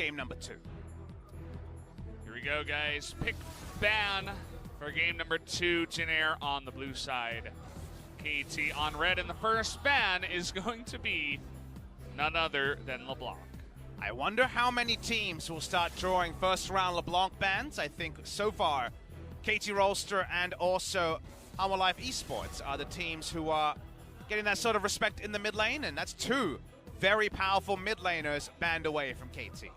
game number 2. Here we go, guys. Pick ban for game number 2. Jinair on the blue side. KT on red, and the first ban is going to be none other than LeBlanc. I wonder how many teams will start drawing first-round LeBlanc bans. I think so far, KT Rolster and also Our Life Esports are the teams who are getting that sort of respect in the mid lane, and that's 2 very powerful mid laners banned away from KT.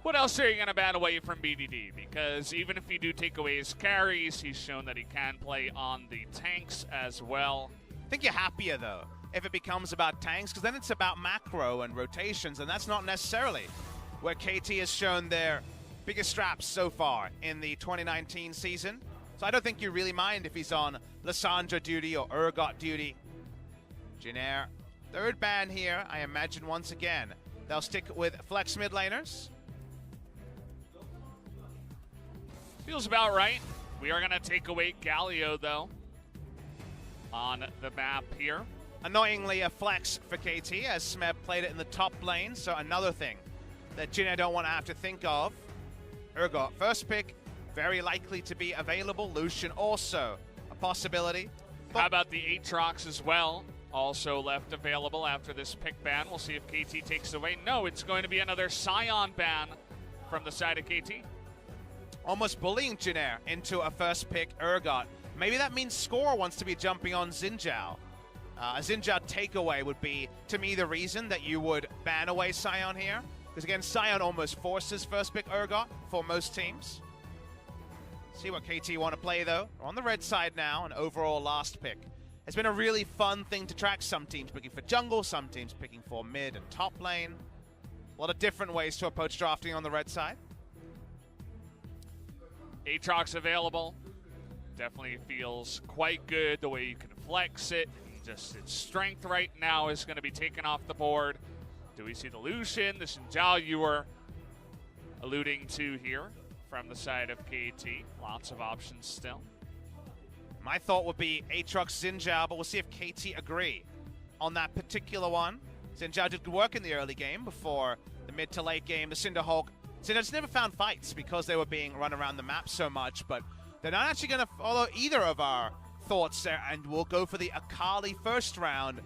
What else are you going to ban away from BDD? Because even if you do take away his carries, he's shown that he can play on the tanks as well. I think you're happier, though, if it becomes about tanks, because then it's about macro and rotations, and that's not necessarily where KT has shown their biggest straps so far in the 2019 season. So I don't think you really mind if he's on Lissandra duty or Urgot duty. Jinair, third ban here. I imagine once again they'll stick with flex mid laners. Feels about right. We are going to take away Galio, though, on the map here. Annoyingly, a flex for KT as Smeb played it in the top lane, so another thing that Jinair don't want to have to think of. Urgot, first pick, very likely to be available. Lucian also a possibility. How about the Aatrox as well? Also left available after this pick ban. We'll see if KT takes it away. No, it's going to be another Sion ban from the side of KT. Almost bullying Jinair into a first pick Urgot. Maybe that means Score wants to be jumping on Xin Zhao. A Xin Zhao takeaway would be, to me, the reason that you would ban away Sion here. Because again, Sion almost forces first pick Urgot for most teams. See what KT want to play, though. We're on the red side now, an overall last pick. It's been a really fun thing to track. Some teams picking for jungle, some teams picking for mid and top lane. A lot of different ways to approach drafting on the red side. Aatrox available. Definitely feels quite good the way you can flex it. Just its strength right now is going to be taken off the board. Do we see the Lucian, the Xin Zhao you were alluding to here from the side of KT? Lots of options still. My thought would be Aatrox, Xin Zhao, but we'll see if KT agree on that particular one. Xin Zhao did good work in the early game before the mid to late game. The Cinderhawk, Cinder's never found fights because they were being run around the map so much, but they're not actually going to follow either of our thoughts there, and we'll go for the Akali first round.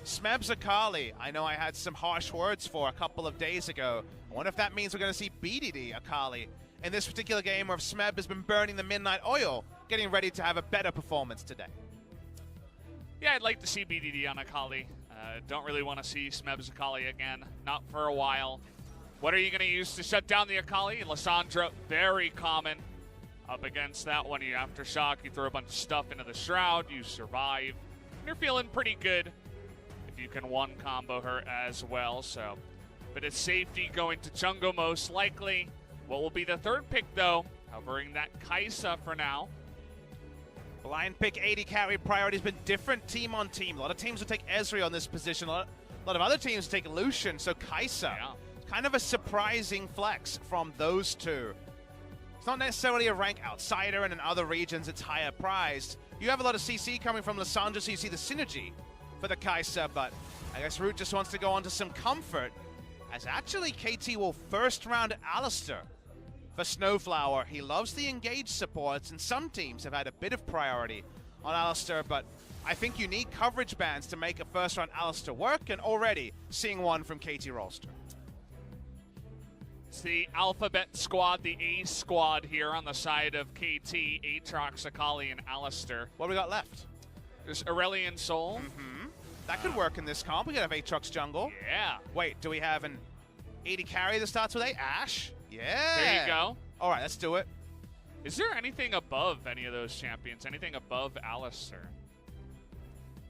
Smeb's Akali, I know I had some harsh words for a couple of days ago. I wonder if that means we're going to see BDD Akali in this particular game, where Smeb has been burning the midnight oil, getting ready to have a better performance today. Yeah, I'd like to see BDD on Akali. Don't really want to see Smeb's Akali again, not for a while. What are you going to use to shut down the Akali? Lissandra, very common. Up against that one, you aftershock, you throw a bunch of stuff into the Shroud, you survive. And you're feeling pretty good if you can one combo her as well. So, bit of safety going to jungle most likely. What will be the third pick, though? Covering that Kai'Sa for now. Blind pick 80 carry priority has been different team on team. A lot of teams will take Ezreal on this position. A lot of other teams take Lucian, so Kai'Sa. Yeah. Kind of a surprising flex from those two. It's not necessarily a rank outsider, and in other regions it's higher prized. You have a lot of CC coming from Lissandra, so you see the synergy for the Kai'Sa, but I guess Root just wants to go on to some comfort, as actually KT will first round Alistar for Snowflower. He loves the engaged supports, and some teams have had a bit of priority on Alistar, but I think you need coverage bans to make a first round Alistar work, and already seeing one from KT Rolster. It's the Alphabet squad, the A squad here on the side of KT, Aatrox, Akali, and Alistar. What do we got left? There's Aurelion Sol. That could work in this comp. We could have Aatrox jungle. Yeah. Wait, do we have an 80 carry that starts with A? Ash? Yeah. There you go. All right, let's do it. Is there anything above any of those champions? Anything above Alistar?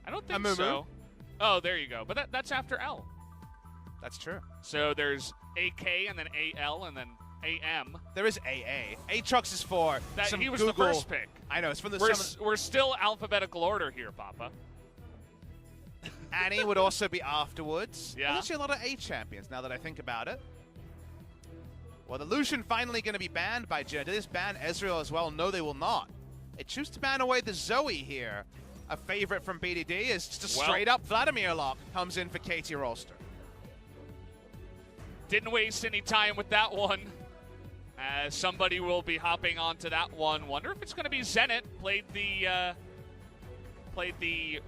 I don't think so. Oh, there you go. But that's after L. That's true. So there's AK and then AL and then AM. There is AA. Aatrox is for some he was Google. the first pick. I know. It's from the We're still alphabetical order here, Papa. Annie would also be afterwards. Yeah. There's actually a lot of A champions now that I think about it. Well, the Lucian finally going to be banned by Jin. Did this ban Ezreal as well? No, they will not. They choose to ban away the Zoe here. A favorite from BDD is just a straight up Vladimir lock comes in for KT Rolster. Didn't waste any time with that one. Somebody will be hopping onto that one. Wonder if it's going to be Zenit. Played the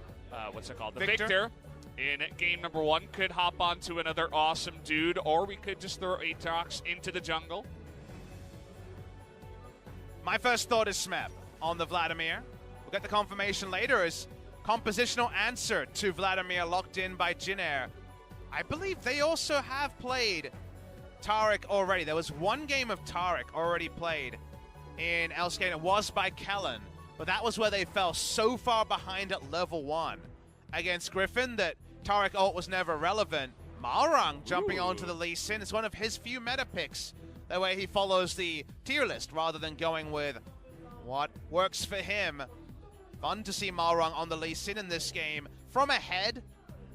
what's it called? The Victor in game number 1. Could hop onto another awesome dude, or we could just throw Aatrox into the jungle. My first thought is Smeb on the Vladimir. We'll get the confirmation later as compositional answer to Vladimir locked in by Jinair. I believe they also have played Taric already. There was one game of Taric already played in LCK, and it was by Kellen. But that was where they fell so far behind at level 1 against Griffin that Taric ult was never relevant. Malrang jumping onto the Lee Sin is one of his few meta picks. That way he follows the tier list rather than going with what works for him. Fun to see Malrang on the Lee Sin in this game. From ahead,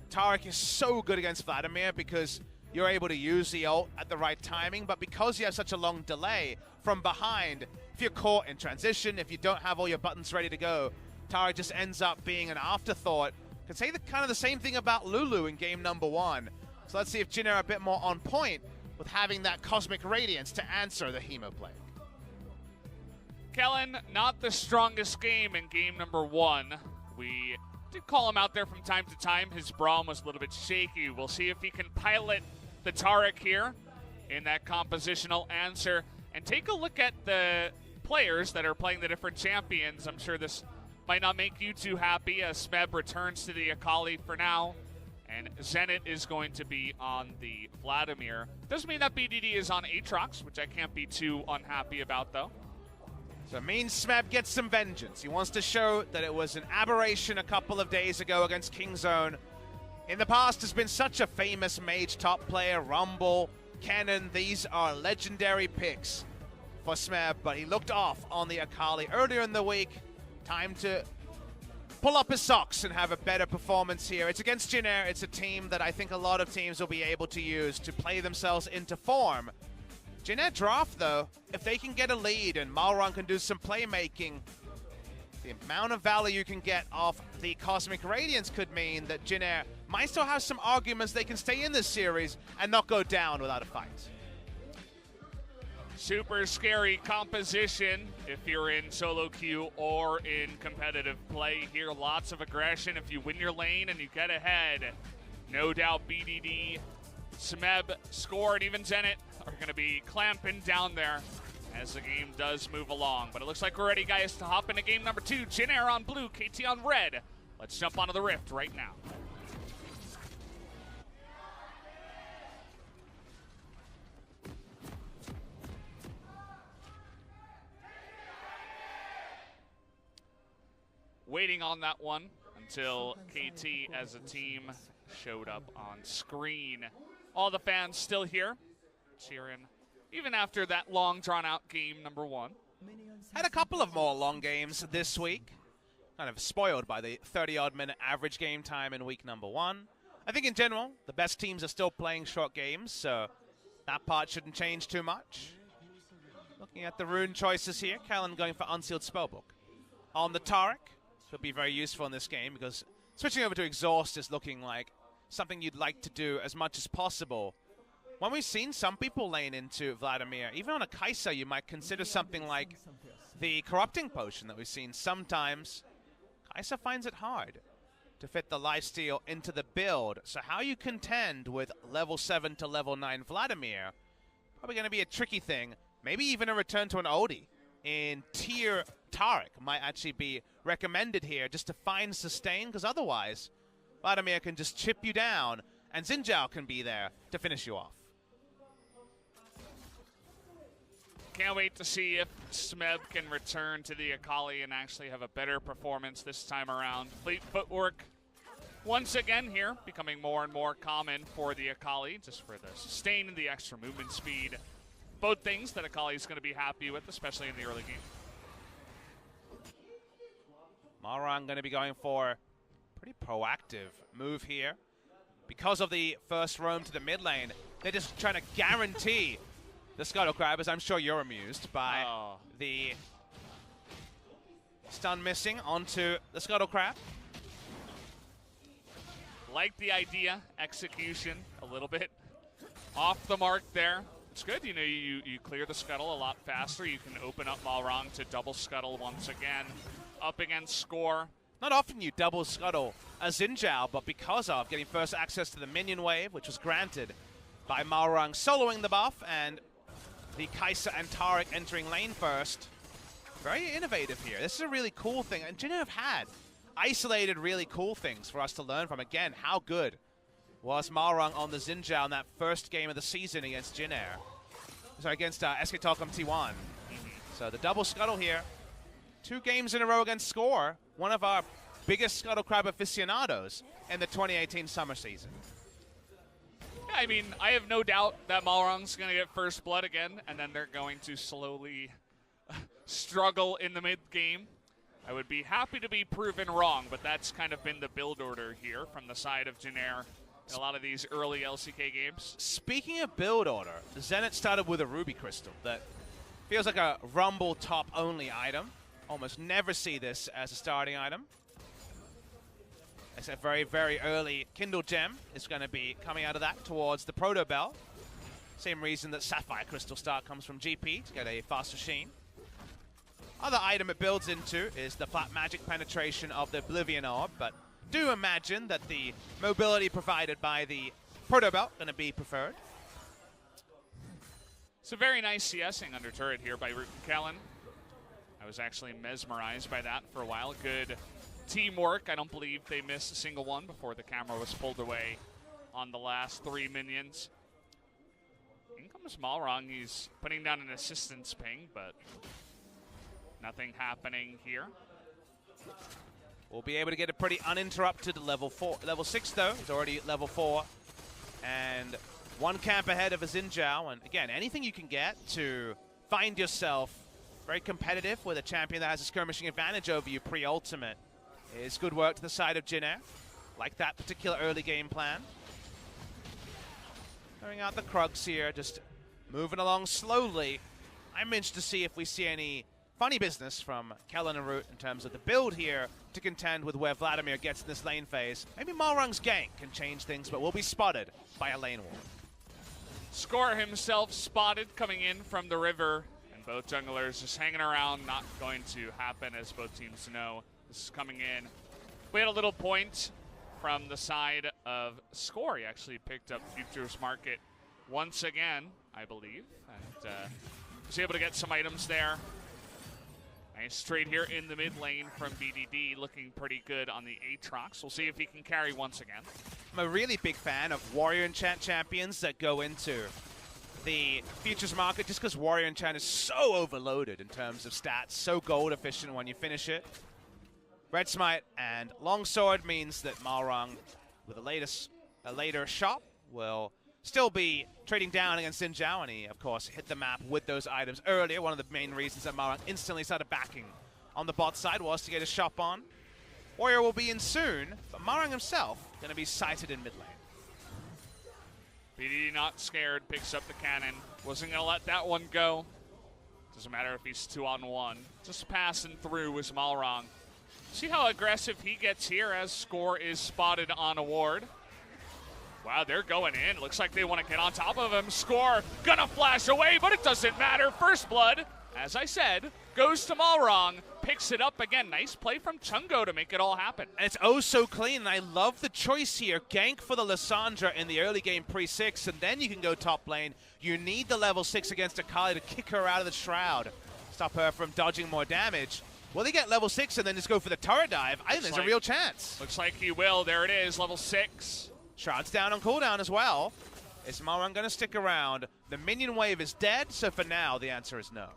Taric is so good against Vladimir because you're able to use the ult at the right timing, but because you have such a long delay from behind, if you're caught in transition, if you don't have all your buttons ready to go, Taric just ends up being an afterthought. Could say kind of the same thing about Lulu in game number 1. So let's see if Jin are a bit more on point with having that Cosmic Radiance to answer the Hemoplague. Kellen, not the strongest game in game number 1. We did call him out there from time to time. His Braum was a little bit shaky. We'll see if he can pilot the Taric here in that compositional answer. And take a look at the players that are playing the different champions. I'm sure this might not make you too happy as Smeb returns to the Akali for now. And Zenit is going to be on the Vladimir. Doesn't mean that BDD is on Aatrox, which I can't be too unhappy about, though. So it means Smeb gets some vengeance. He wants to show that it was an aberration a couple of days ago against Kingzone. In the past, has been such a famous mage top player, Rumble, Cannon. These are legendary picks for Smeb, but he looked off on the Akali earlier in the week. Time to pull up his socks and have a better performance here. It's against Jinair. It's a team that I think a lot of teams will be able to use to play themselves into form. Jinair draft, though, if they can get a lead and Malrang can do some playmaking, the amount of value you can get off the Cosmic Radiance could mean that Jinair might still have some arguments they can stay in this series and not go down without a fight. Super scary composition if you're in solo queue or in competitive play here. Lots of aggression if you win your lane and you get ahead. No doubt BDD, Smeb, Score, and even Zenit are going to be clamping down there as the game does move along. But it looks like we're ready, guys, to hop into game number 2. Jinair on blue, KT on red. Let's jump onto the Rift right now. Waiting on that one until KT as a team showed up on screen. All the fans still here, cheering, even after that long drawn-out game number 1. Had a couple of more long games this week. Kind of spoiled by the 30-odd minute average game time in week number 1. I think in general, the best teams are still playing short games, so that part shouldn't change too much. Looking at the rune choices here, Callan going for Unsealed Spellbook. On the Taric, this will be very useful in this game because switching over to Exhaust is looking like something you'd like to do as much as possible. When we've seen some people lane into Vladimir, even on a Kai'Sa, you might consider something like the Corrupting Potion that we've seen sometimes. Kai'Sa finds it hard to fit the lifesteal into the build. So how you contend with level 7 to level 9 Vladimir, probably going to be a tricky thing. Maybe even a return to an oldie in tier Taric might actually be recommended here just to find sustain, because otherwise Vladimir can just chip you down and Xin Zhao can be there to finish you off. Can't wait to see if Smeb can return to the Akali and actually have a better performance this time around. Fleet footwork once again here, becoming more and more common for the Akali, just for the sustain and the extra movement speed. Both things that Akali is going to be happy with, especially in the early game. Malrang going to be going for a pretty proactive move here. Because of the first roam to the mid lane, they're just trying to guarantee the Scuttle Crab, as I'm sure you're amused by the stun missing onto the Scuttle Crab. Like the idea, execution a little bit off the mark there. It's good, you know, you clear the scuttle a lot faster. You can open up Malrang to double scuttle once again. Up against Score. Not often you double scuttle a Xin Zhao, but because of getting first access to the minion wave, which was granted by Malrang soloing the buff, and the Kai'Sa and Taric entering lane first. Very innovative here. This is a really cool thing, and Jin Air have had isolated really cool things for us to learn from. Again, how good was Malrang on the Xin Zhao in that first game of the season against Jin Air. Sorry, against SK Telecom T1. So the double scuttle here. 2 games in a row against Score, one of our biggest Scuttle Crab aficionados in the 2018 summer season. Yeah, I mean, I have no doubt that Malrang's going to get first blood again, and then they're going to slowly struggle in the mid-game. I would be happy to be proven wrong, but that's kind of been the build order here from the side of Jin Air in a lot of these early LCK games. Speaking of build order, Zenit started with a Ruby Crystal that feels like a Rumble top-only item. Almost never see this as a starting item. It's a very, very early Kindle Gem is going to be coming out of that towards the Proto Bell. Same reason that Sapphire Crystal start comes from GP to get a faster sheen. Other item it builds into is the flat magic penetration of the Oblivion Orb, but do imagine that the mobility provided by the Proto Bell going to be preferred. It's a very nice CSing under turret here by Root and Kellen. I was actually mesmerized by that for a while. Good teamwork. I don't believe they missed a single one before the camera was pulled away on the last 3 minions. In comes Malrang. He's putting down an assistance ping, but nothing happening here. We'll be able to get a pretty uninterrupted level 6 though. He's already at level 4. And 1 camp ahead of a Xin Zhao. And again, anything you can get to find yourself very competitive with a champion that has a skirmishing advantage over you pre-ultimate is good work to the side of Jin Air. Like that particular early game plan. Throwing out the Krugs here, just moving along slowly. I'm interested to see if we see any funny business from Kellen and Root in terms of the build here to contend with where Vladimir gets in this lane phase. Maybe Malrang's gank can change things, but we'll be spotted by a lane war. Score himself spotted coming in from the river. Both junglers just hanging around, not going to happen as both teams know. This is coming in. We had a little point from the side of Score. He actually picked up Futures Market once again, I believe, and was able to get some items there. Nice trade here in the mid lane from BDD, looking pretty good on the Aatrox. We'll see if he can carry once again. I'm a really big fan of Warrior Enchant champions that go into the Futures Market just because Warrior Enchant is so overloaded in terms of stats, so gold efficient when you finish it. Red Smite and Longsword means that Malrang, with a later shot, will still be trading down against Xin Zhao, and he, of course, hit the map with those items earlier. One of the main reasons that Malrang instantly started backing on the bot side was to get his shop on. Warrior will be in soon, but Malrang himself going to be sighted in mid lane. BDD not scared, picks up the cannon. Wasn't going to let that one go. Doesn't matter if he's 2-on-1. Just passing through was Malrang. See how aggressive he gets here as Score is spotted on a ward. Wow, they're going in. Looks like they want to get on top of him. Score gonna flash away, but it doesn't matter. First blood, as I said, goes to Malrang. Picks it up again. Nice play from Chungo to make it all happen. And it's oh so clean, and I love the choice here. Gank for the Lissandra in the early game pre-6, and then you can go top lane. You need the level 6 against Akali to kick her out of the Shroud. Stop her from dodging more damage. Will they get level 6 and then just go for the turret dive? I think there's a real chance. Looks like he will. There it is, level 6. Shroud's down on cooldown as well. Is Malrang going to stick around? The minion wave is dead, so for now, the answer is no.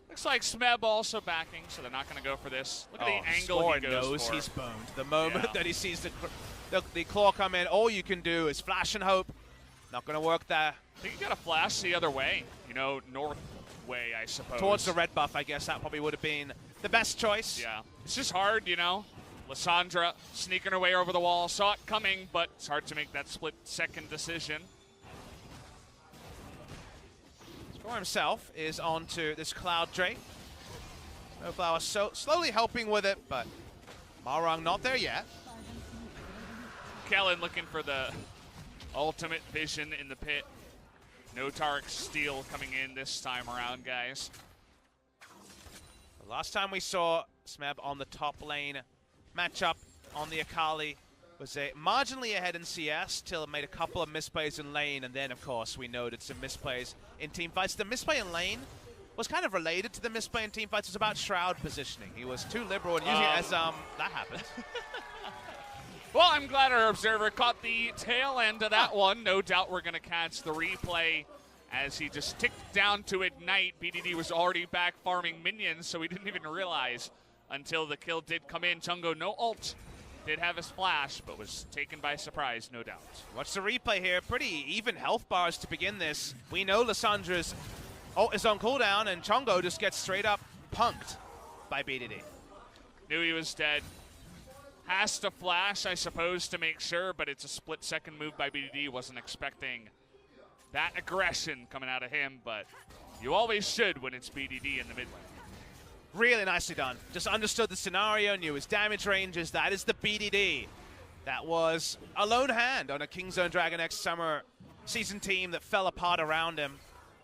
Looks like Smeb also backing, so they're not going to go for this. Look at the angle Score he goes knows for. He's boned. The moment that he sees the claw come in, all you can do is flash and hope. Not going to work there. I think you got to flash the other way. You know, north way, I suppose. Towards the red buff, I guess that probably would have been the best choice. Yeah. It's just hard, you know. Lissandra sneaking her way over the wall. Saw it coming, but it's hard to make that split-second decision. Score himself is onto this Cloud Drake. Snowflower slowly helping with it, but Malrang not there yet. Kellen looking for the Ultimate vision in the pit. No Tarek steal coming in this time around, guys. The last time we saw Smeb on the top lane matchup on the Akali was marginally ahead in CS till it made a couple of misplays in lane, and then of course we noted some misplays in teamfights. The misplay in lane was kind of related to the misplay in teamfights. It was about Shroud positioning. He was too liberal and using it as that happened. Well, I'm glad our observer caught the tail end of that one. No doubt we're going to catch the replay as he just ticked down to Ignite. BDD was already back farming minions, so we didn't even realize until the kill did come in. Chungo, no ult, did have his flash, but was taken by surprise, no doubt. Watch the replay here. Pretty even health bars to begin this. We know Lissandra's ult is on cooldown, and Chungo just gets straight up punked by BDD. Knew he was dead. Has to flash, I suppose, to make sure, but it's a split-second move by BDD. Wasn't expecting that aggression coming out of him, but you always should when it's BDD in the mid lane. Really nicely done. Just understood the scenario, knew his damage ranges. That is the BDD. That was a lone hand on a Kingzone Dragon X Summer season team that fell apart around him.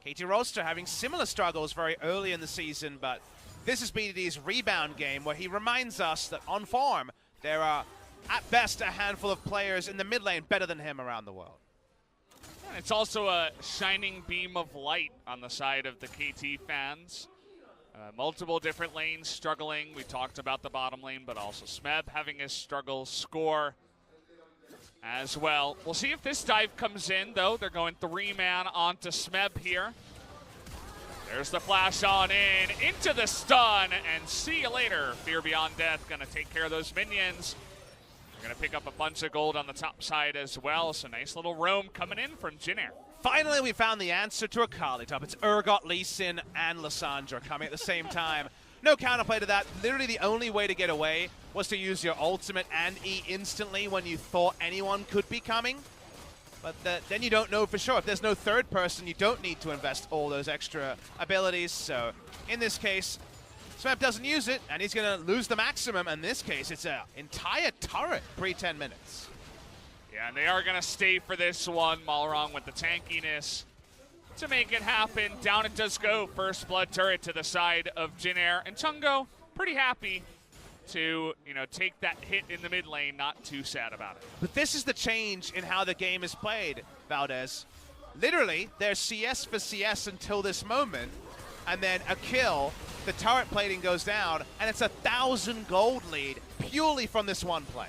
KT Rolster having similar struggles very early in the season, but this is BDD's rebound game where he reminds us that on farm, there are, at best, a handful of players in the mid lane better than him around the world. And it's also a shining beam of light on the side of the KT fans. Multiple different lanes struggling. We talked about the bottom lane, but also Smeb having his struggles score as well. We'll see if this dive comes in, though. They're going 3-man onto Smeb here. There's the flash on in, into the stun, and see you later. Fear Beyond Death gonna take care of those minions. They're gonna pick up a bunch of gold on the top side as well, so nice little roam coming in from Jin Air. Finally, we found the answer to Akali top. It's Urgot, Lee Sin, and Lissandra coming at the same time. No counterplay to that. Literally the only way to get away was to use your ultimate and E instantly when you thought anyone could be coming. But then you don't know for sure. If there's no third person, you don't need to invest all those extra abilities. So in this case, Smeb doesn't use it, and he's going to lose the maximum. In this case, it's an entire turret pre-10 minutes. Yeah, and they are going to stay for this one. Malrong with the tankiness to make it happen. Down it does go. First blood turret to the side of Jin Air. And Chungo, pretty happy to, take that hit in the mid lane, not too sad about it. But this is the change in how the game is played, Valdez. Literally, there's CS for CS until this moment, and then a kill, the turret plating goes down, and it's 1,000 gold lead purely from this one play.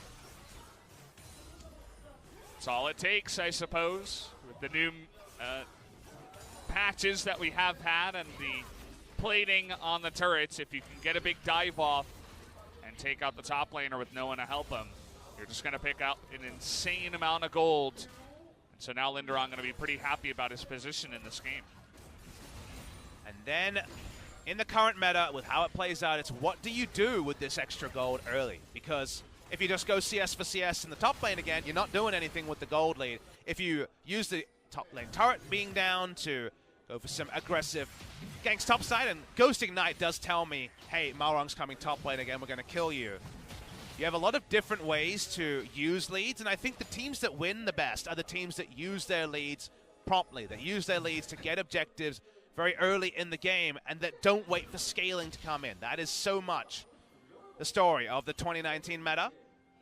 That's all it takes, I suppose, with the new patches that we have had and the plating on the turrets. If you can get a big dive off and take out the top laner with no one to help him, you're just going to pick out an insane amount of gold. And so now Linderon going to be pretty happy about his position in this game. And then in the current meta, with how it plays out, it's what do you do with this extra gold early? Because if you just go CS for CS in the top lane again, you're not doing anything with the gold lead. If you use the top lane turret being down to go for some aggressive ganks topside, and Ghost Ignite does tell me, hey, Malrong's coming top lane again, we're going to kill you. You have a lot of different ways to use leads, and I think the teams that win the best are the teams that use their leads promptly. They use their leads to get objectives very early in the game and that don't wait for scaling to come in. That is so much the story of the 2019 meta.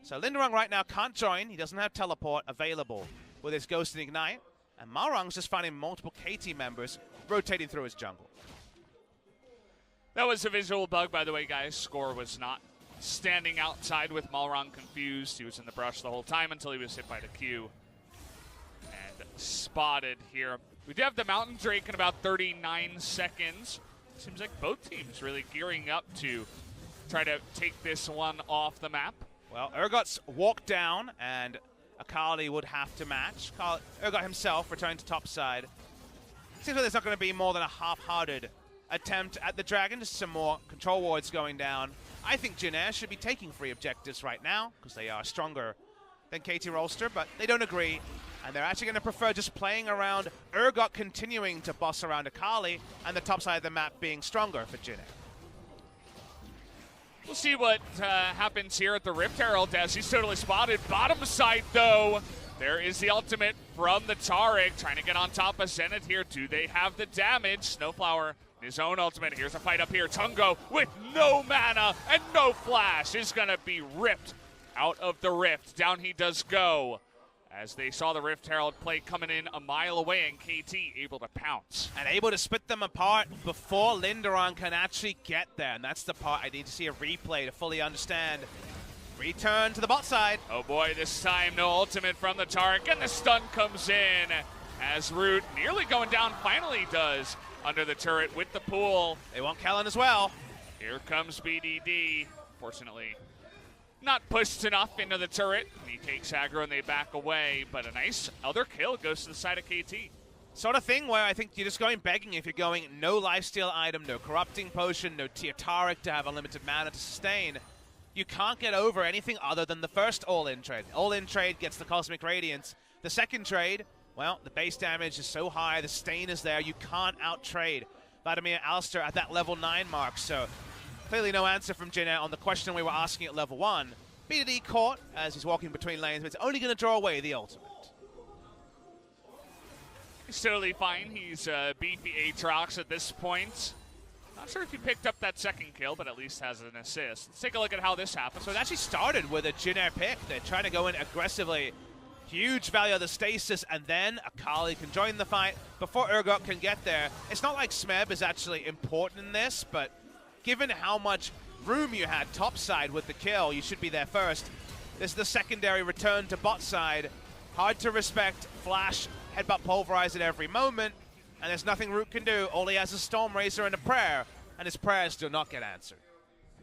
So Linderon right now can't join. He doesn't have teleport available with his Ghost and Ignite. And Malrong's just finding multiple KT members rotating through his jungle. That was a visual bug, by the way, guys. Score was not standing outside with Malrong confused. He was in the brush the whole time until he was hit by the Q and spotted here. We do have the Mountain Drake in about 39 seconds. Seems like both teams really gearing up to try to take this one off the map. Well, Urgot's walked down, and Akali would have to match. Urgot himself returning to top side. Seems like there's not going to be more than a half-hearted attempt at the Dragon. Just some more control wards going down. I think Jin Air should be taking free objectives right now because they are stronger than KT Rolster, but they don't agree. And they're actually going to prefer just playing around Urgot continuing to boss around Akali and the top side of the map being stronger for Jin Air. We'll see what happens here at the Rift Herald as he's totally spotted. Bottom side, though, There is the ultimate from the Taric, trying to get on top of Zenit here. Do they have the damage? Snowflower, his own ultimate. Here's a fight up here. Tungo with no mana and no flash is going to be ripped out of the rift. Down he does go, as they saw the Rift Herald play coming in a mile away, and KT able to pounce. And able to split them apart before Linderon can actually get there. And that's the part I need to see a replay to fully understand. Return to the bot side. Oh boy, this time no ultimate from the Taric, and the stun comes in as Root nearly going down, finally does, under the turret with the pool. They want Kellen as well. Here comes BDD. Fortunately, not pushed enough into the turret. He takes aggro and they back away, but a nice other kill goes to the side of KT. Sort of thing where I think you're just going begging if you're going no lifesteal item, no corrupting potion, no tier Taric to have unlimited mana to sustain. You can't get over anything other than the first all-in trade. All-in trade gets the Cosmic Radiance. The second trade, well, the base damage is so high, the stain is there, you can't out-trade Vladimir Alistair at that level 9 mark. So clearly no answer from Jinner on the question we were asking at level 1. BDD caught as he's walking between lanes, but it's only going to draw away the ultimate. He's totally fine. He's beefy Aatrox at this point. Not sure if he picked up that second kill, but at least has an assist. Let's take a look at how this happens. So it actually started with a Jinner pick. They're trying to go in aggressively. Huge value of the stasis, and then Akali can join the fight before Urgot can get there. It's not like Smeb is actually important in this, but given how much room you had topside with the kill, you should be there first. This is the secondary return to bot side. Hard to respect. Flash, headbutt pulverize at every moment, and there's nothing Root can do. All he has is Storm Razor and a prayer, and his prayers do not get answered.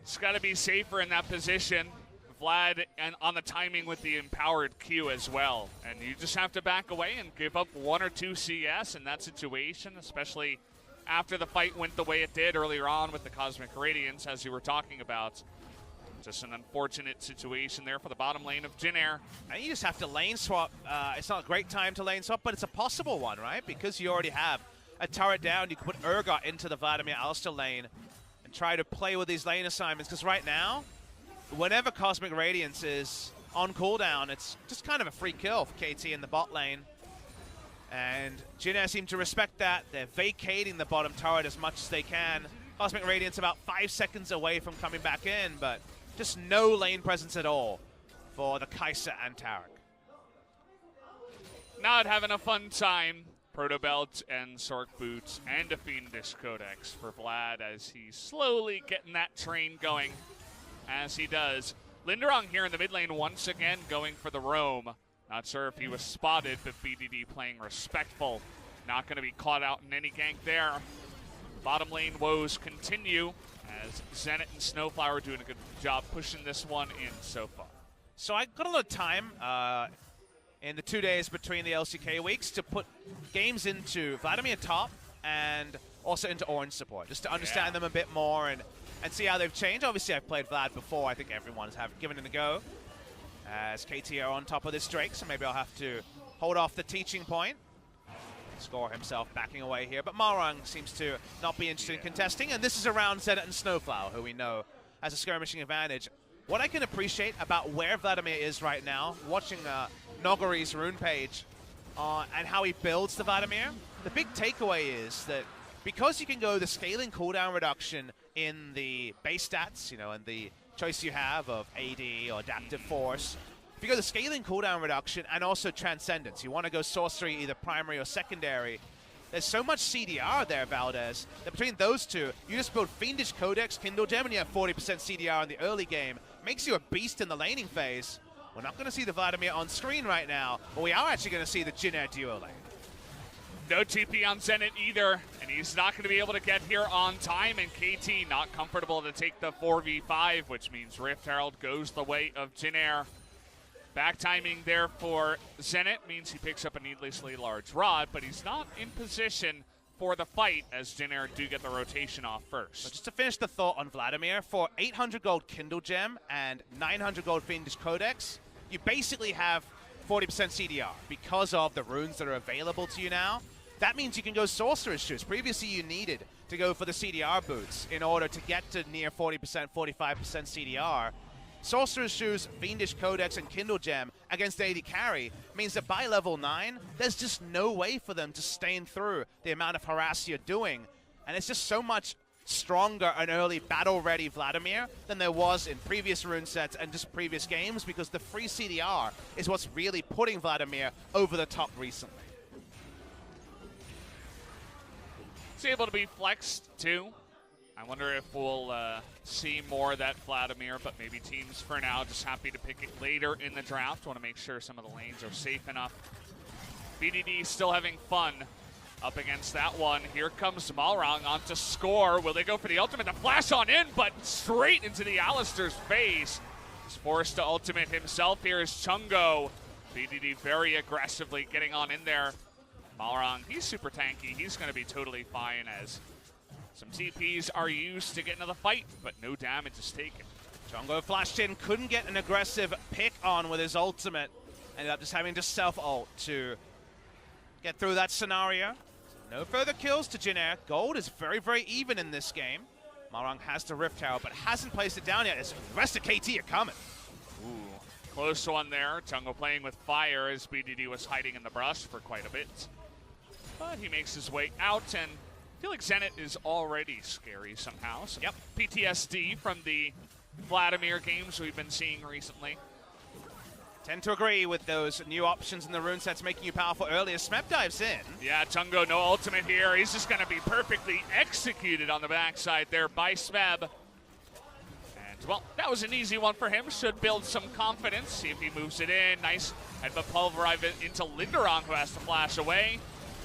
It's got to be safer in that position. Vlad and on the timing with the empowered Q as well. And you just have to back away and give up 1 or 2 CS in that situation, especially after the fight went the way it did earlier on with the Cosmic Radiance, as you were talking about. Just an unfortunate situation there for the bottom lane of Jinner. And you just have to lane swap. It's not a great time to lane swap, but it's a possible one, right? Because you already have a turret down, you can put Urgot into the Vladimir Alistair lane and try to play with these lane assignments. Because right now, whenever Cosmic Radiance is on cooldown, it's just kind of a free kill for KT in the bot lane. And Jinner seem to respect that. They're vacating the bottom turret as much as they can. Cosmic Radiance about 5 seconds away from coming back in, but just no lane presence at all for the Kai'Sa and Taric. Not having a fun time. Protobelt and Sork Boots and a Fiendish Codex for Vlad as he's slowly getting that train going as he does. Linderon here in the mid lane once again going for the roam. Not sure if he was spotted, but BDD playing respectful. Not going to be caught out in any gank there. Bottom lane woes continue as Zenit and Snowflower doing a good job pushing this one in so far. So I got a little time in the 2 days between the LCK weeks to put games into Vladimir top and also into Orange support, just to understand them a bit more and see how they've changed. Obviously, I've played Vlad before. I think everyone's given it a go. As KT are on top of this Drake, so maybe I'll have to hold off the teaching point. Score himself backing away here, but Marang seems to not be interested in contesting, and this is around Zenit and Snowflower, who we know has a skirmishing advantage. What I can appreciate about where Vladimir is right now, watching Nogari's rune page and how he builds the Vladimir, the big takeaway is that because you can go the scaling cooldown reduction in the base stats, you know, and the choice you have of AD or Adaptive Force, if you go the scaling cooldown reduction and also Transcendence, you want to go sorcery either primary or secondary, there's so much CDR there, Valdez, that between those two, you just build Fiendish Codex, Kindle Gem, and you have 40% CDR in the early game. Makes you a beast in the laning phase. We're not going to see the Vladimir on screen right now, but we are actually going to see the Jinner duo lane. No TP on Zenit either, and he's not going to be able to get here on time, and KT not comfortable to take the 4v5, which means Rift Herald goes the way of Jinner. Back timing there for Zenit means he picks up a needlessly large rod, but he's not in position for the fight as Jinner do get the rotation off first. So just to finish the thought on Vladimir, for 800 gold Kindle Gem and 900 gold Fiendish Codex, you basically have 40% CDR because of the runes that are available to you now. That means you can go Sorcerer's Shoes. Previously you needed to go for the CDR boots in order to get to near 40%, 45% CDR. Sorcerer's Shoes, Fiendish Codex, and Kindle Gem against AD carry means that by level 9, there's just no way for them to stain through the amount of harass you're doing. And it's just so much stronger an early battle-ready Vladimir than there was in previous rune sets and just previous games, because the free CDR is what's really putting Vladimir over the top recently. He's able to be flexed too. I wonder if we'll see more of that Vladimir, but maybe teams for now just happy to pick it later in the draft. Want to make sure some of the lanes are safe enough. BDD still having fun up against that one. Here comes Malrang on to score. Will they go for the ultimate? The flash on in, but straight into the Alistair's face. He's forced to ultimate himself. Here is Chungo. BDD very aggressively getting on in there. Malrang, he's super tanky. He's going to be totally fine as some TPs are used to get into the fight, but no damage is taken. Chongo flashed in, couldn't get an aggressive pick on with his ultimate. Ended up just having to self-ult to get through that scenario. No further kills to Jin Air. Gold is very, very even in this game. Malrang has the Rift Tower, but hasn't placed it down yet. The rest of KT are coming. Ooh, close one there. Chungo playing with fire as BDD was hiding in the brush for quite a bit. But he makes his way out, and I feel like Zenit is already scary somehow. So yep. PTSD from the Vladimir games we've been seeing recently. Tend to agree with those new options in the rune sets making you powerful earlier. Smep dives in. Yeah, Chungo, no ultimate here. He's just going to be perfectly executed on the backside there by Smeb. And, well, that was an easy one for him. Should build some confidence. See if he moves it in. Nice headbutt pulverize it into Linderong, who has to flash away.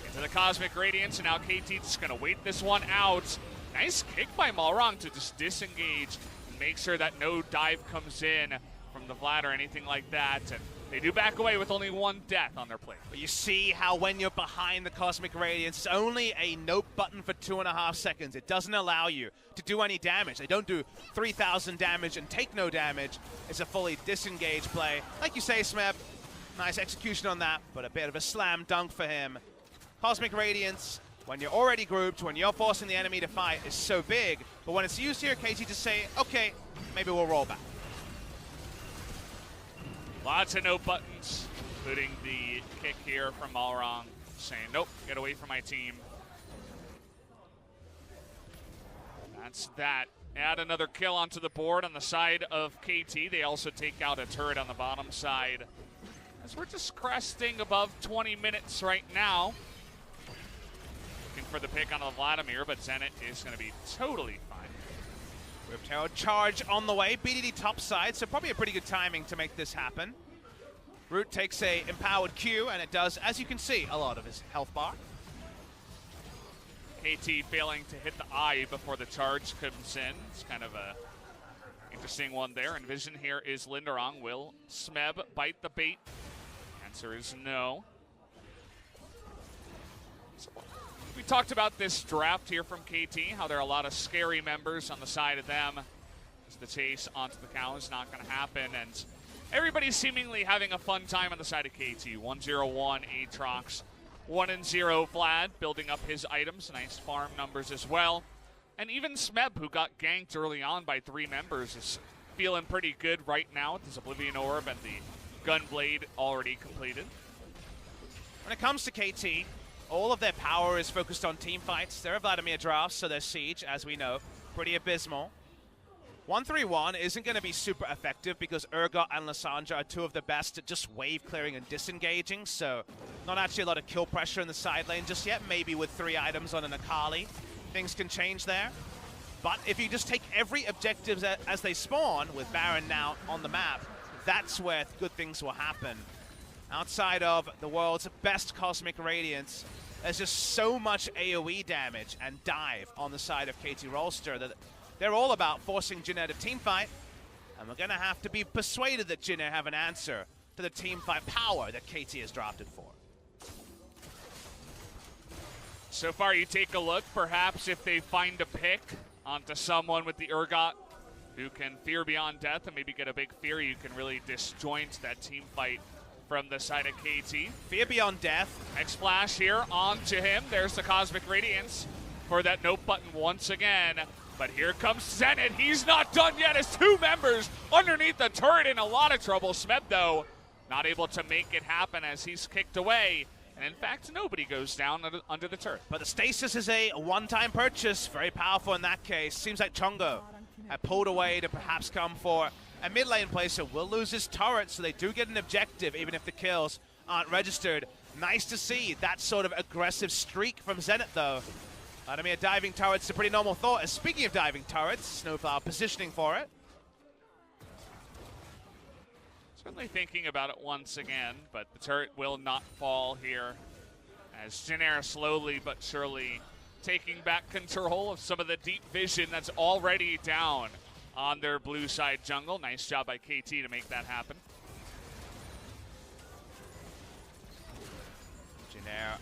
Into the Cosmic Radiance, and now KT just going to wait this one out. Nice kick by Malrang to just disengage and make sure that no dive comes in from the Vlad or anything like that. And they do back away with only one death on their plate. But you see how when you're behind the Cosmic Radiance, it's only a nope button for 2.5 seconds. It doesn't allow you to do any damage. They don't do 3,000 damage and take no damage. It's a fully disengaged play. Like you say, Smeb, nice execution on that, but a bit of a slam dunk for him. Cosmic Radiance, when you're already grouped, when you're forcing the enemy to fight, is so big. But when it's used here, KT just say, okay, maybe we'll roll back. Lots of no buttons, including the kick here from Malrang, saying, nope, get away from my team. That's that. Add another kill onto the board on the side of KT. They also take out a turret on the bottom side. As we're just cresting above 20 minutes right now. Looking for the pick on the Vladimir, but Zenit is going to be totally fine. Rift Tower charge on the way. BDD top side, so probably a pretty good timing to make this happen. Root takes a empowered Q, and it does, as you can see, a lot of his health bar. KT failing to hit the eye before the charge comes in. It's kind of a interesting one there. And vision here is Linderong. Will Smeb bite the bait? Answer is no. So we talked about this draft here from KT, how there are a lot of scary members on the side of them. As the chase onto the cow is not going to happen, and everybody's seemingly having a fun time on the side of KT. 1-0-1 Aatrox, 1-0 Vlad, building up his items, nice farm numbers as well. And even Smeb, who got ganked early on by 3 members, is feeling pretty good right now with his Oblivion Orb and the Gunblade already completed. When it comes to KT, all of their power is focused on team fights. They're a Vladimir draft, so their siege, as we know, pretty abysmal. 1-3-1 isn't going to be super effective because Urgot and Lissandra are 2 of the best at just wave clearing and disengaging, so not actually a lot of kill pressure in the side lane just yet. Maybe with 3 items on an Akali, things can change there. But if you just take every objective as they spawn, with Baron now on the map, that's where good things will happen. Outside of the world's best Cosmic Radiance, there's just so much AoE damage and dive on the side of KT Rolster that they're all about forcing Jin Air to teamfight, and we're going to have to be persuaded that Jin Air have an answer to the teamfight power that KT has drafted for. So far, you take a look, perhaps if they find a pick onto someone with the Urgot who can fear beyond death and maybe get a big fear, you can really disjoint that team fight from the side of KT. Fear beyond death. X-Flash here onto him. There's the Cosmic Radiance for that nope button once again. But here comes Zenit. He's not done yet as two members underneath the turret in a lot of trouble. Smeb, though, not able to make it happen as he's kicked away. And in fact, nobody goes down under the turret. But the stasis is a one-time purchase. Very powerful in that case. Seems like Chongo had pulled away to perhaps come for a mid lane play, so will lose his turret, so they do get an objective even if the kills aren't registered. Nice to see that sort of aggressive streak from Zenit, though. Vladimir diving turrets, a pretty normal thought. And speaking of diving turrets, Snowflower positioning for it. Certainly thinking about it once again, but the turret will not fall here as Jin Air slowly but surely taking back control of some of the deep vision that's already down on their blue side jungle. Nice job by KT to make that happen. Jin Air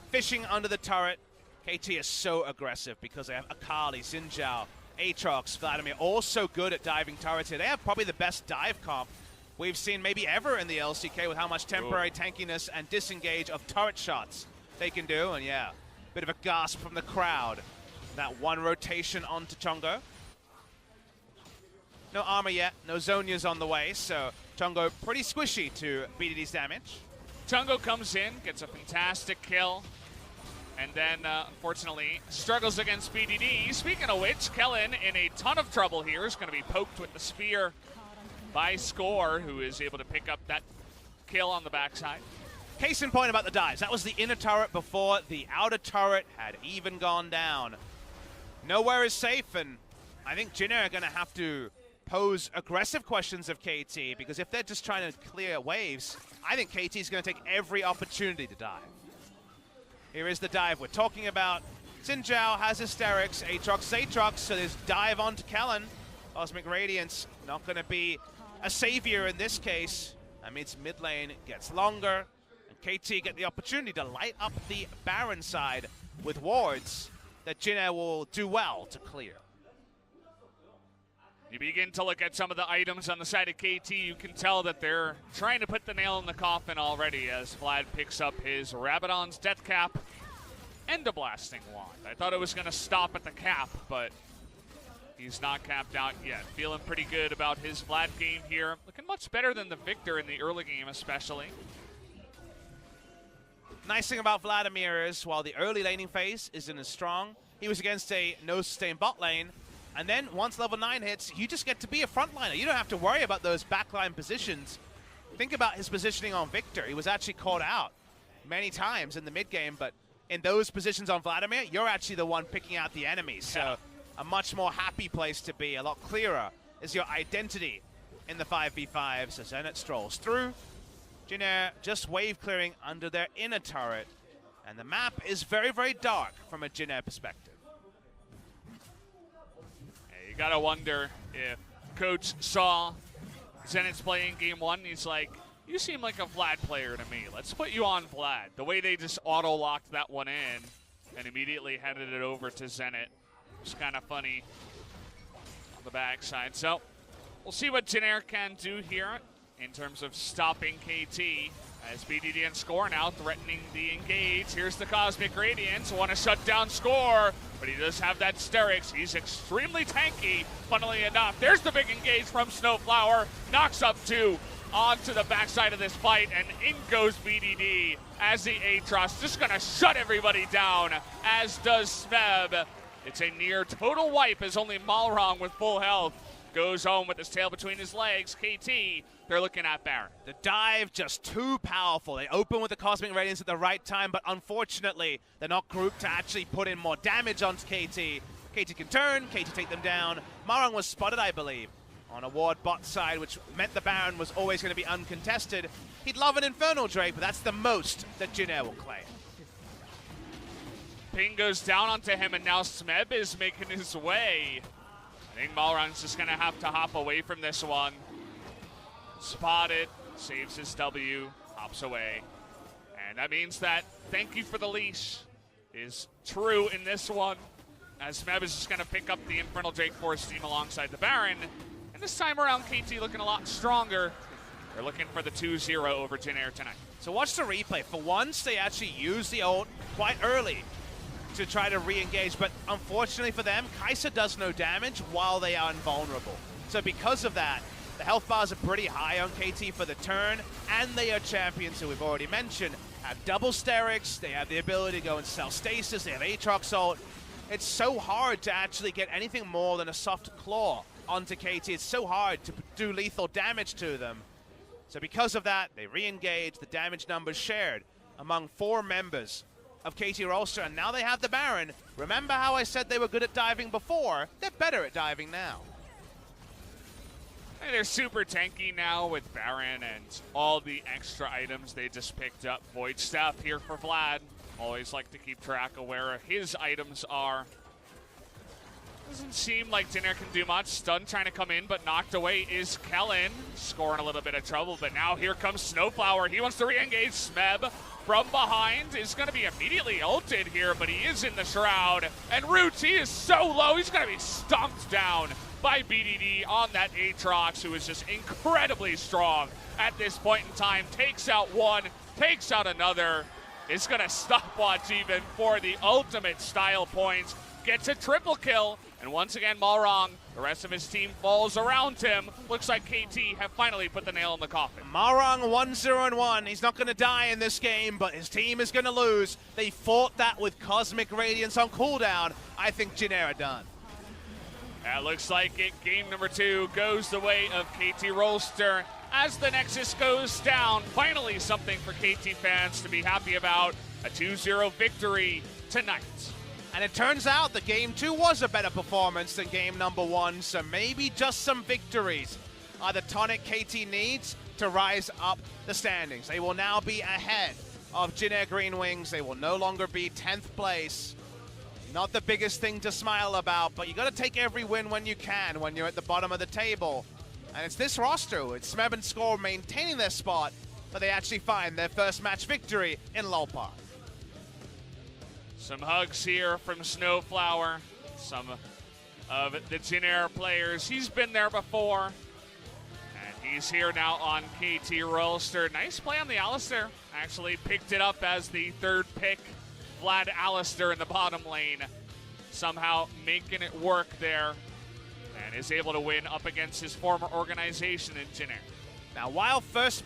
fishing under the turret. KT is so aggressive because they have Akali, Xin Zhao, Aatrox, Vladimir, all so good at diving turrets here. They have probably the best dive comp we've seen maybe ever in the LCK with how much temporary tankiness and disengage of turret shots they can do. And yeah, bit of a gasp from the crowd. That one rotation onto Chongo. No armor yet, no Zhonya's on the way, so Chongo pretty squishy to BDD's damage. Chongo comes in, gets a fantastic kill, and then unfortunately struggles against BDD. Speaking of which, Kellen in a ton of trouble here is going to be poked with the spear by Score, who is able to pick up that kill on the backside. Case in point about the dives. That was the inner turret before the outer turret had even gone down. Nowhere is safe, and I think Jin Air are going to have to pose aggressive questions of KT, because if they're just trying to clear waves, I think KT is going to take every opportunity to dive. Here is the dive we're talking about. Xin Zhao has Hysterics, Aatrox, so there's dive onto Kellen. Cosmic Radiance not going to be a savior in this case. That means mid lane gets longer, and KT get the opportunity to light up the Baron side with wards that Jin Air will do well to clear. You begin to look at some of the items on the side of KT, you can tell that they're trying to put the nail in the coffin already as Vlad picks up his Rabadon's Death Cap and a Blasting Wand. I thought it was going to stop at the cap, but he's not capped out yet. Feeling pretty good about his Vlad game here. Looking much better than the Victor in the early game especially. Nice thing about Vladimir is while the early laning phase isn't as strong, he was against a no-sustain bot lane. And then once level 9 hits, you just get to be a frontliner. You don't have to worry about those backline positions. Think about his positioning on Victor. He was actually caught out many times in the mid game, but in those positions on Vladimir, you're actually the one picking out the enemies. So a much more happy place to be, a lot clearer is your identity in the 5v5. So Zenit strolls through. Jin Air just wave clearing under their inner turret. And the map is very, very dark from a Jin Air perspective. You gotta wonder if Coach saw Zenit's play in game one, he's like, you seem like a Vlad player to me. Let's put you on Vlad. The way they just auto-locked that one in and immediately handed it over to Zenit was kind of funny on the backside. So we'll see what Jin Air can do here in terms of stopping KT as BDD and Score now threatening the engage. Here's the Cosmic Radiance, want to shut down Score, but he does have that Sterix. He's extremely tanky, funnily enough. There's the big engage from Snowflower, knocks up 2 onto the backside of this fight, and in goes BDD as the Aatrox, just gonna shut everybody down, as does Smeb. It's a near total wipe as only Malrong with full health goes home with his tail between his legs. KT, they're looking at Baron. The dive just too powerful. They open with the Cosmic Radiance at the right time, but unfortunately, they're not grouped to actually put in more damage onto KT. KT can turn, KT take them down. Malrong was spotted, I believe, on a ward bot side, which meant the Baron was always going to be uncontested. He'd love an Infernal Drake, but that's the most that Jin Air will claim. Ping goes down onto him, and now Smeb is making his way. I think Malrong's just going to have to hop away from this one. Spotted, saves his W, hops away. And that means that thank you for the leash is true in this one, as Smeb is just going to pick up the Infernal Drake for his team alongside the Baron. And this time around, KT looking a lot stronger. They're looking for the 2-0 over Jin Air tonight. So watch the replay. For once, they actually use the ult quite early to try to re-engage, but unfortunately for them, Kai'Sa does no damage while they are invulnerable. So because of that, the health bars are pretty high on KT for the turn, and they are champions who we've already mentioned, have double sterics, they have the ability to go and sell stasis, they have Aatrox ult. It's so hard to actually get anything more than a soft claw onto KT. It's so hard to do lethal damage to them. So because of that, they re-engage, the damage numbers shared among 4 members of KT Rolster, and now they have the Baron. Remember how I said they were good at diving before? They're better at diving now. And they're super tanky now with Baron and all the extra items they just picked up. Void Staff here for Vlad. Always like to keep track of where his items are. Doesn't seem like Dinner can do much. Stun trying to come in, but knocked away is Kellen. Scoring a little bit of trouble, but now here comes Snowflower. He wants to re-engage Smeb from behind. Is going to be immediately ulted here, but he is in the Shroud. And Roots, he is so low, he's going to be stomped down by BDD on that Aatrox, who is just incredibly strong at this point in time. Takes out one, takes out another. Is going to stopwatch even for the ultimate style points. Gets a triple kill, and once again, Malrong, the rest of his team falls around him. Looks like KT have finally put the nail in the coffin. Malrong 1-0-1. He's not going to die in this game, but his team is going to lose. They fought that with Cosmic Radiance on cooldown. I think Jin Air are done. Looks like it. Game number 2 goes the way of KT Rolster as the Nexus goes down. Finally something for KT fans to be happy about. A 2-0 victory tonight. And it turns out that Game 2 was a better performance than Game number 1, so maybe just some victories are the tonic KT needs to rise up the standings. They will now be ahead of Jin Air Green Wings. They will no longer be 10th place. Not the biggest thing to smile about, but you got to take every win when you can when you're at the bottom of the table. And it's this roster with Smeb and Score maintaining their spot, but they actually find their first match victory in Lulpar. Some hugs here from Snowflower, some of the Jin Air players. He's been there before, and he's here now on KT Rolster. Nice play on the Alistar. Actually picked it up as the 3rd pick. Vlad Alistar in the bottom lane, somehow making it work there, and is able to win up against his former organization in Jin Air. Now, while first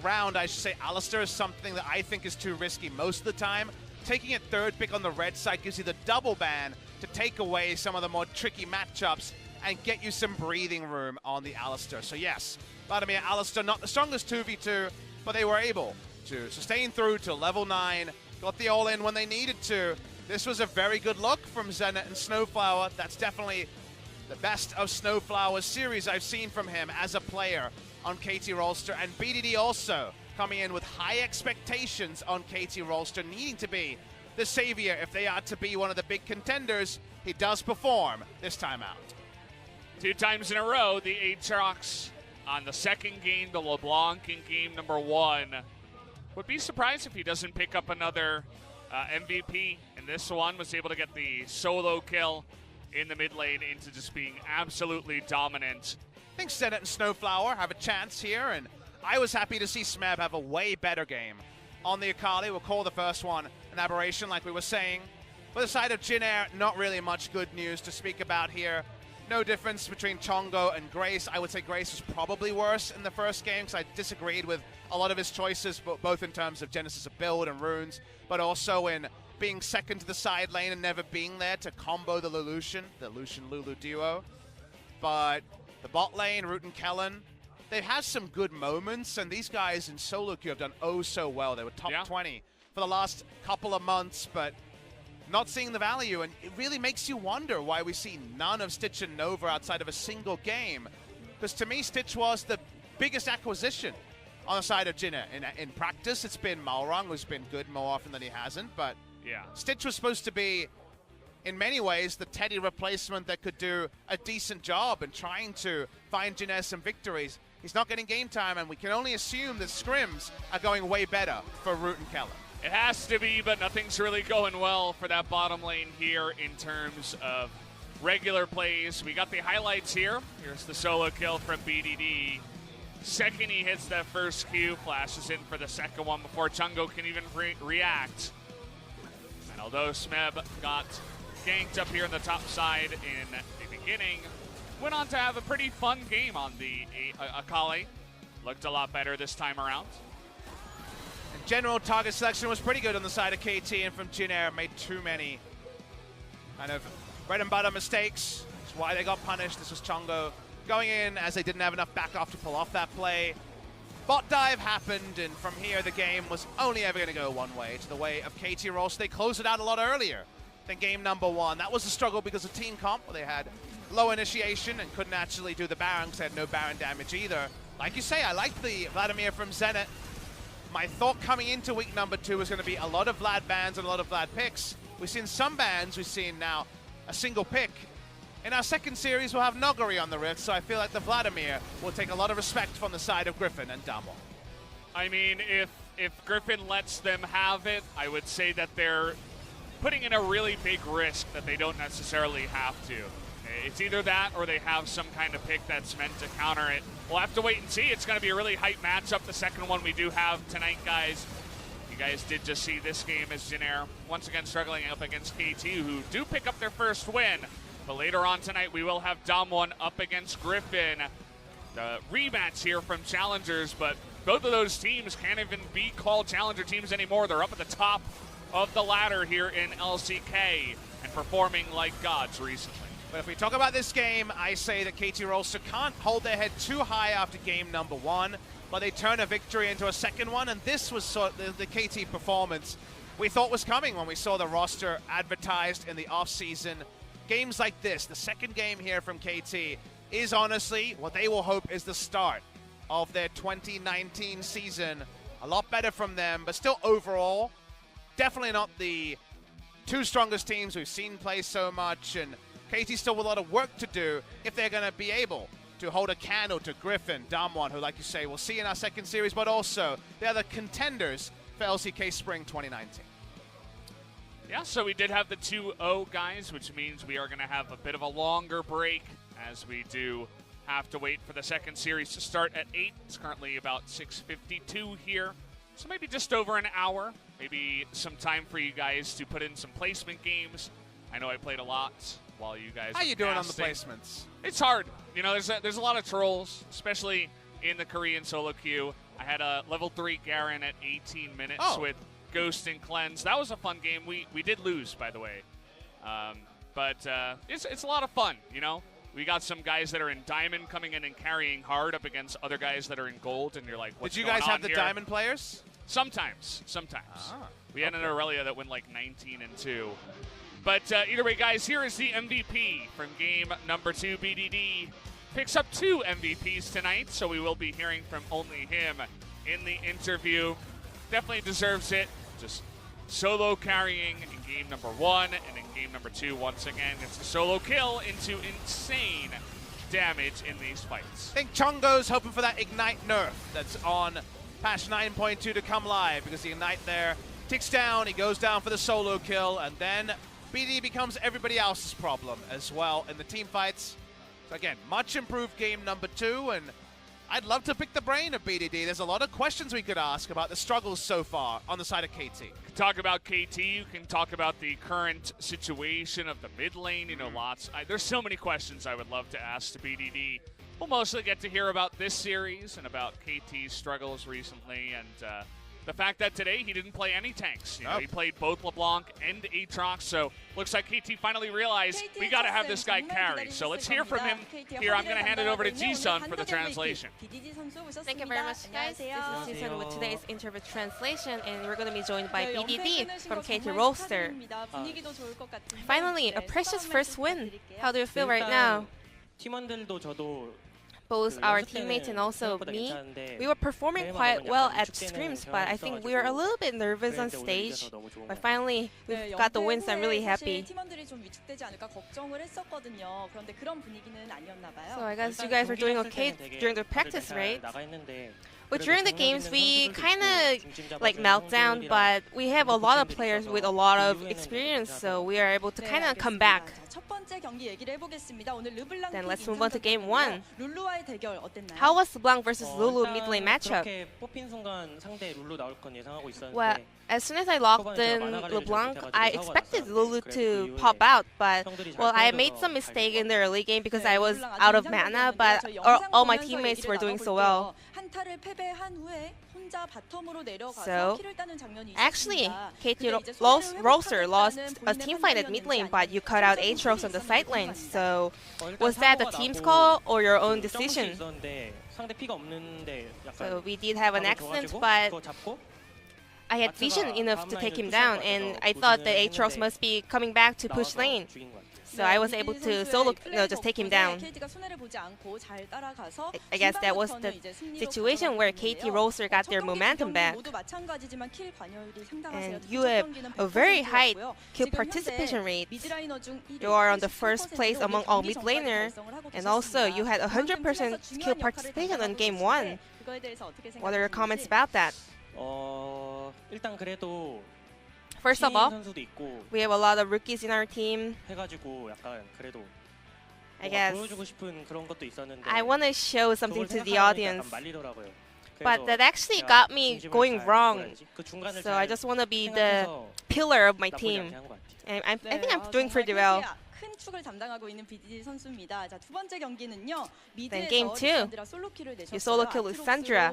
round, I should say, Alistar is something that I think is too risky most of the time, taking a 3rd pick on the red side gives you the double ban to take away some of the more tricky matchups and get you some breathing room on the Alistar. So yes, Vladimir Alistar, not the strongest 2v2, but they were able to sustain through to level 9, got the all-in when they needed to. This was a very good look from Zenit and Snowflower. That's definitely the best of Snowflower's series I've seen from him as a player on KT Rolster. And BDD also coming in with high expectations on KT Rolster, needing to be the savior if they are to be one of the big contenders. He does perform this time out. 2 times in a row, the Aatrox on the 2nd game, the LeBlanc in game number 1. Would be surprised if he doesn't pick up another MVP in this one. Was able to get the solo kill in the mid lane into just being absolutely dominant. I think Zenit and Snowflower have a chance here, and I was happy to see Smeb have a way better game on the Akali. We'll call the first one an aberration, like we were saying. For the side of Jin Air, not really much good news to speak about here. No difference between Chongo and Grace. I would say Grace was probably worse in the first game because I disagreed with a lot of his choices, both in terms of Genesis of build and runes, but also in being second to the side lane and never being there to combo the Lucian-Lulu duo. But the bot lane, Root and Kellen, they've had some good moments, and these guys in solo queue have done oh so well. They were top 20 for the last couple of months, but not seeing the value, and it really makes you wonder why we see none of Stitch and Nova outside of a single game. Because to me, Stitch was the biggest acquisition on the side of Jin Air. In practice, it's been Malrong, who's been good more often than he hasn't, but Stitch was supposed to be, in many ways, the Teddy replacement that could do a decent job in trying to find Jin Air some victories. He's not getting game time, and we can only assume that scrims are going way better for Root and Kellen. It has to be, but nothing's really going well for that bottom lane here in terms of regular plays. We got the highlights here. Here's the solo kill from BDD. Second he hits that first Q, flashes in for the second one before Chungo can even react. And And although Smeb got ganked up here on the top side in the beginning, went on to have a pretty fun game on the Akali. Looked a lot better this time around. And general target selection was pretty good on the side of KT, and from Jin Air made too many kind of bread and butter mistakes. That's why they got punished. This was Chongo going in as they didn't have enough back off to pull off that play. Bot dive happened, and from here the game was only ever going to go one way, to the way of KT Rolster. They closed it out a lot earlier than game number one. That was a struggle because of team comp, where they had low initiation and couldn't actually do the Baron because they had no Baron damage either. Like you say, I like the Vladimir from Zenit. My thought coming into week number 2 was going to be a lot of Vlad bans and a lot of Vlad picks. We've seen some bans, we've seen now a single pick. In our second series, we'll have Nogari on the Rift, so I feel like the Vladimir will take a lot of respect from the side of Griffin and Damwon. I mean, if Griffin lets them have it, I would say that they're putting in a really big risk that they don't necessarily have to. It's either that or they have some kind of pick that's meant to counter it. We'll have to wait and see. It's going to be a really hype matchup, the second one we do have tonight, guys. You guys did just see this game as Jin Air once again struggling up against KT, who do pick up their first win. But later on tonight, we will have Damwon up against Griffin. The rematch here from Challengers, but both of those teams can't even be called Challenger teams anymore. They're up at the top of the ladder here in LCK and performing like gods recently. But if we talk about this game, I say that KT Rolster can't hold their head too high after game number 1, but they turn a victory into a second one, and this was sort of the KT performance we thought was coming when we saw the roster advertised in the offseason. Games like this, the second game here from KT, is honestly what they will hope is the start of their 2019 season. A lot better from them, but still overall, definitely not the 2 strongest teams we've seen play so much, and KT still with a lot of work to do if they're going to be able to hold a candle to Griffin, Damwon, who, like you say, we'll see in our second series, but also they're the contenders for LCK Spring 2019. Yeah, so we did have the 2-0 guys, which means we are going to have a bit of a longer break as we do have to wait for the second series to start at 8. It's currently about 6:52 here, so maybe just over an hour. Maybe some time for you guys to put in some placement games. I know I played a lot while you guys How you doing casting. on the placements? It's hard. You know, there's a lot of trolls, especially in the Korean solo queue. I had a level 3 Garen at 18 minutes with Ghost and Cleanse. That was a fun game. We did lose, by the way. But it's a lot of fun, you know? We got some guys that are in Diamond coming in and carrying hard up against other guys that are in Gold, and you're like, what's going on here? Did you guys have the Diamond players? Sometimes. We had an Aurelia that went like 19-2. But either way, guys, here is the MVP from game number 2. BDD picks up 2 MVPs tonight, so we will be hearing from only him in the interview. Definitely deserves it. Just solo carrying in game number 1, and in game number 2, once again, it's a solo kill into insane damage in these fights. I think Chongo's hoping for that Ignite nerf that's on patch 9.2 to come live, because the Ignite there ticks down, he goes down for the solo kill, and then BD becomes everybody else's problem as well in the team fights. So again, much improved game number 2, and I'd love to pick the brain of BDD. There's a lot of questions we could ask about the struggles so far on the side of KT. Talk about KT, you can talk about the current situation of the mid lane, you know, there's so many questions I would love to ask to BDD. We'll mostly get to hear about this series and about KT's struggles recently, and the fact that today he didn't play any tanks. You know, he played both LeBlanc and Aatrox, so looks like KT finally realized we got to have this guy carry. So let's hear from him here. I'm going to hand it over to Ji-sun for the translation. Thank you very much, guys. This is Ji-sun with today's interview translation, and we're going to be joined by BDD from KT Rolster. Finally, a precious first win. How do you feel right now? Both our teammates and also me, we were performing quite well at scrims, but I think we were a little bit nervous on stage. But finally, we got the wins. I'm really happy. So I guess you guys were doing okay during the practice, right? But during the games, we kind of like melt down, but we have a lot of players with a lot of experience, so we are able to kind of come back. Then let's move on to game 1. How was LeBlanc versus Lulu mid lane matchup? Well, as soon as I locked in LeBlanc, I expected Lulu to pop out, but well, I made some mistake in the early game because I was out of mana, but all my teammates were doing so well. So, actually, Rolster lost a team fight at mid lane, but you cut out Aatrox on the side lane. So, was that the team's call or your own decision? So, we did have an accident, but I had vision enough to take him down, and I thought that Aatrox must be coming back to push lane. So I was able to just take him down. I guess that was the situation where KT Rolster got their momentum back. And you have a very high kill participation rate. You are on the first place among all mid laners, and also you had 100% kill participation on game 1. What are your comments about that? First of all, we have a lot of rookies in our team. I guess I want to show something to the audience, but that actually got me going wrong. So I just want to be the pillar of my team. And I think I'm doing pretty well. Then game 2, you solo kill with Sandra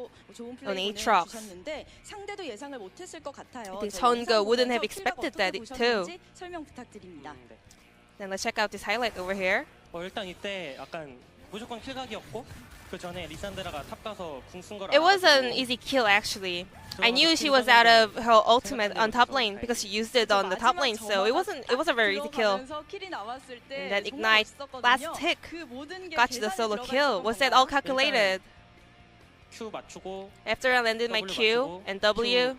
on Aatrox. I think Chongo wouldn't have expected that too. Then let's check out this highlight over here. It was an easy kill actually. I knew she was out of her ultimate on top lane because she used it on the top lane, so it was a very easy kill. And then Ignite last tick got you the solo kill. Was that all calculated? After I landed my Q and W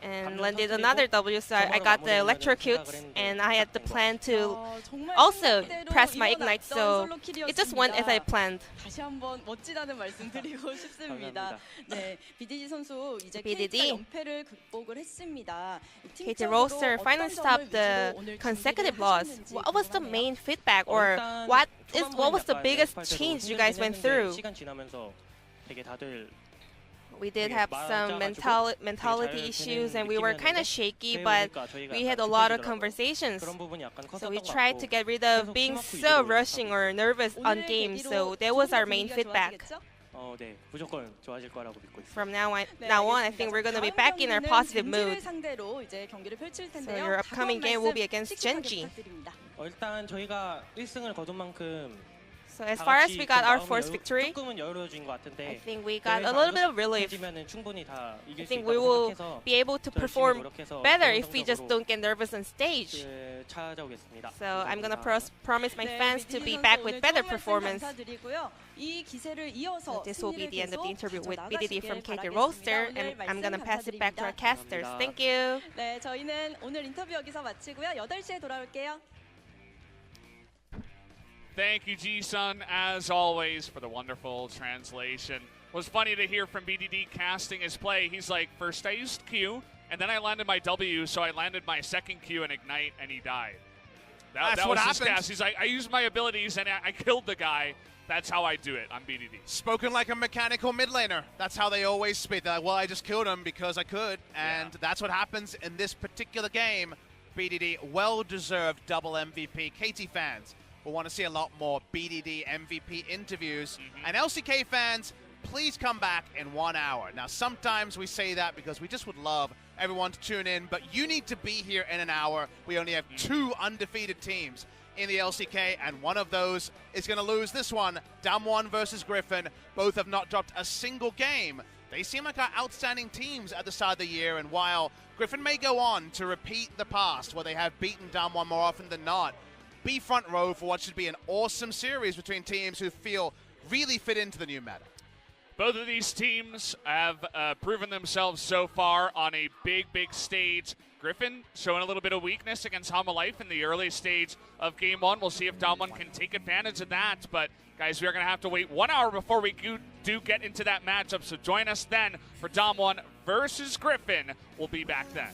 and landed another W, so I got the electrocutes, and I had the plan to also press my Ignite, so it just went as I planned. BDD. KT Rolster finally stopped the consecutive loss. What was the main feedback, or what was the biggest change you guys went through? We did have some mentality issues, and we were kind of shaky, but we had a lot of conversations. So we tried to get rid of being so rushing or nervous on games, so that was our main feedback. From now on, I think we're going to be back in our positive mood. So your upcoming game will be against Genji. So as far as we got our first victory, I think we got a little bit of relief. I think we will be able to perform better if we just don't get nervous on stage. So I'm going to promise my fans to be back with better performance. So this will be the end of the interview with BDD from KT Rolster, and I'm going to pass it back to our casters. Thank you. Thank you, Ji-sun, as always, for the wonderful translation. It was funny to hear from BDD casting his play. He's like, first I used Q, and then I landed my W, so I landed my second Q and Ignite, and he died. That was his cast. He's like, I used my abilities, and I killed the guy. That's how I do it. I'm BDD. Spoken like a mechanical mid laner. That's how they always speak. They're like, well, I just killed him because I could, and that's what happens in this particular game. BDD, well-deserved double MVP. KT fans will want to see a lot more BDD MVP interviews. And LCK fans, please come back in 1 hour. Now, sometimes we say that because we just would love everyone to tune in, but you need to be here in an hour. We only have 2 undefeated teams in the LCK, and one of those is going to lose this one. Damwon versus Griffin. Both have not dropped a single game. They seem like our outstanding teams at the start of the year, and while Griffin may go on to repeat the past where they have beaten Damwon more often than not, be front row for what should be an awesome series between teams who feel really fit into the new meta. Both of these teams have proven themselves so far on a big, big stage. Griffin showing a little bit of weakness against Life in the early stage of Game 1. We'll see if Damwon can take advantage of that. But, guys, we are going to have to wait 1 hour before we do get into that matchup. So join us then for Dom 1 versus Griffin. We'll be back then.